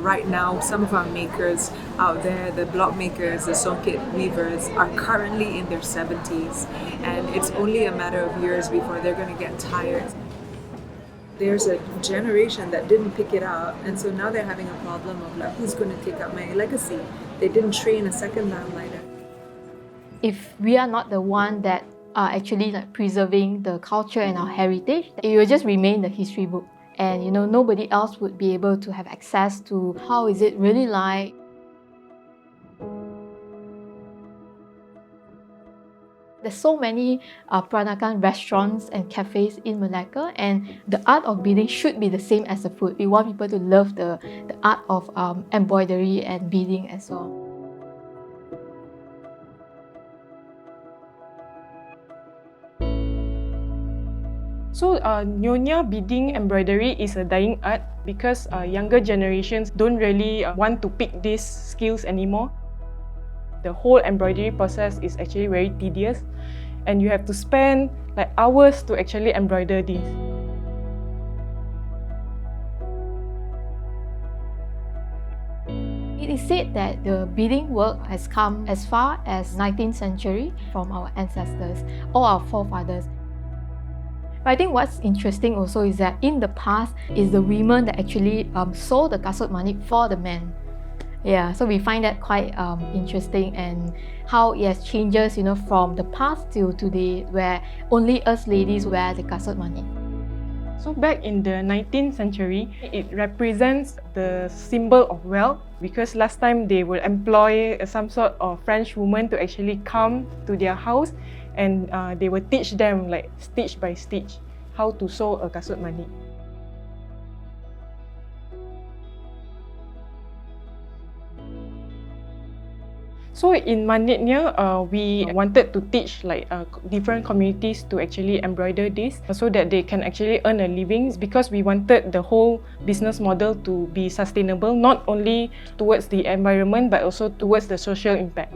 right now, some of our makers out there, the block makers, the songket weavers, are currently in their 70s, and it's only a matter of years before they're going to get tired. There's a generation that didn't pick it up, and so now they're having a problem of like, who's going to take up my legacy? They didn't train a second lamplighter. If we are not the one that are actually like preserving the culture and our heritage, it will just remain the history book. And nobody else would be able to have access to how is it really like. There's so many Peranakan restaurants and cafes in Malacca, and the art of beading should be the same as the food. We want people to love the art of embroidery and beading as well. So Nyonya beading embroidery is a dying art because younger generations don't really want to pick these skills anymore. The whole embroidery process is actually very tedious, and you have to spend like hours to actually embroider this. It is said that the beading work has come as far as 19th century from our ancestors or our forefathers. But I think what's interesting also is that in the past, is the women that actually sold the kasut manik for the men. Yeah, so we find that quite interesting, and how it has changes, from the past till today, where only us ladies wear the kasut manik. So back in the 19th century, it represents the symbol of wealth, because last time they will employ some sort of French woman to actually come to their house, and they will teach them like stitch by stitch how to sew a kasut manik. So in Maniknya, we wanted to teach like different communities to actually embroider this so that they can actually earn a living, because we wanted the whole business model to be sustainable, not only towards the environment but also towards the social impact.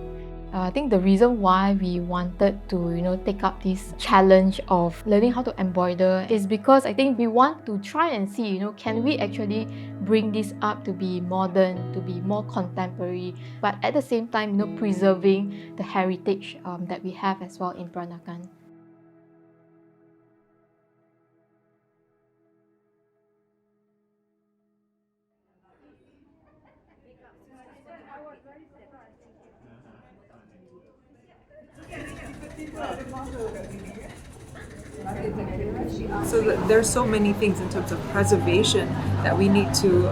I think the reason why we wanted to, take up this challenge of learning how to embroider is because I think we want to try and see, can we actually bring this up to be modern, to be more contemporary, but at the same time, preserving the heritage that we have as well in Peranakan. So there's so many things in terms of preservation that we need to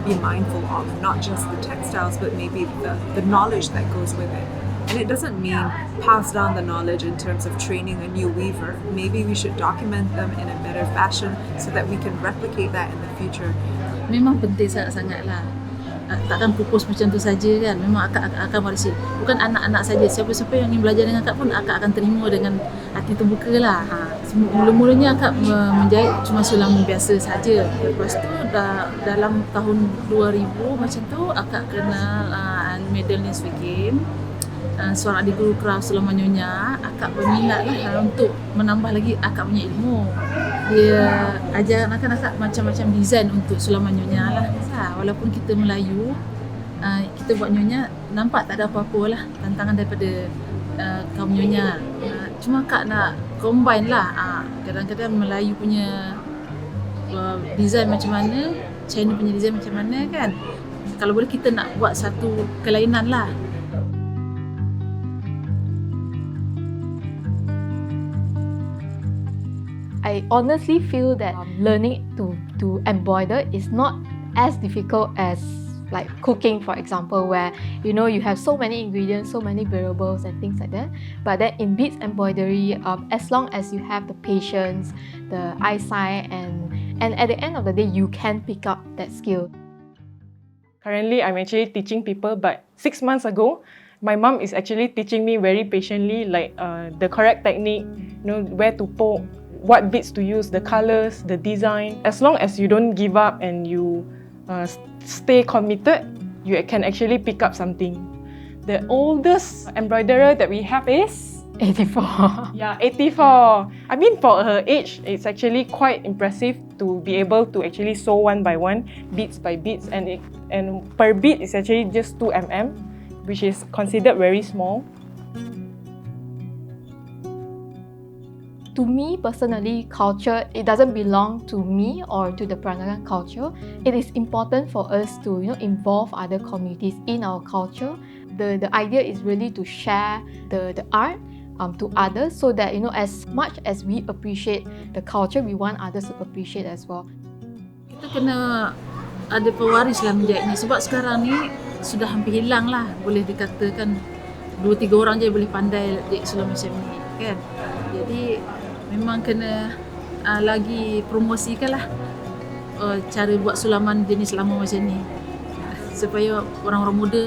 be mindful of, not just the textiles, but maybe the knowledge that goes with it. And it doesn't mean pass down the knowledge in terms of training a new weaver. Maybe we should document them in a better fashion so that we can replicate that in the future. Memang penting sangat-sangat lah. Takkan pupus macam tu saja kan. Memang akak akan warisi. Bukan anak-anak saja. Siapa-siapa yang ingin belajar dengan akak pun akak akan terima dengan hati terbuka lah. Mula-mulanya akak menjahit cuma sulam biasa saja. Lepas tu dalam tahun 2000 macam tu akak kenal medal ni Swee Game. Seorang adik guru craft sulam nyonya, akak berminat lah untuk menambah lagi akak punya ilmu. Dia ajar anak-anak macam-macam design untuk sulam nyonya lah. Walaupun kita Melayu, kita buat nyonya nampak tak ada apa-apa lah tantangan daripada kaum nyonya. Cuma akak nak combine lah. Kadang-kadang Melayu punya design macam mana, China punya design macam mana kan. Kalau boleh kita nak buat satu kelainan lah. I honestly feel that learning to embroider is not as difficult as like cooking, for example, where you have so many ingredients, so many variables and things like that. But then in beads embroidery, as long as you have the patience, the eyesight, and at the end of the day, you can pick up that skill. Currently, I'm actually teaching people, but 6 months ago, my mom is actually teaching me very patiently, like the correct technique, where to poke, what beads to use, the colors, the design. As long as you don't give up and you stay committed, you can actually pick up something. The oldest embroiderer that we have is 84. Yeah, 84. I mean, for her age, it's actually quite impressive to be able to actually sew one by one, beads by beads, and per bead is actually just 2 mm, which is considered very small. To me personally, culture, it doesn't belong to me or to the Peranakan culture. It is important for us to involve other communities in our culture. The idea is really to share the art to others, so that as much as we appreciate the culture, we want others to appreciate as well. Kita kena ada pewaris lah menjahit ni, sebab sekarang ni sudah hampir hilang lah, boleh dikatakan 2-3 orang je boleh pandai jahit sulam macam ni kan. Jadi memang kena lagi promosikan lah cara buat sulaman jenis lama macam ni, supaya orang-orang muda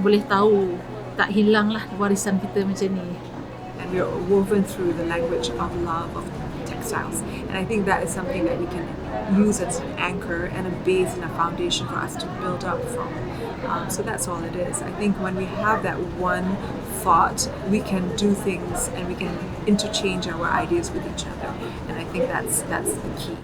boleh tahu, tak hilang lah warisan kita macam ni. And we're woven through the language of love of textiles, and I think that is something that we can use as an anchor and a base and a foundation for us to build up from. So that's all it is. I think when we have that one thought, we can do things and we can interchange our ideas with each other, and I think that's the key.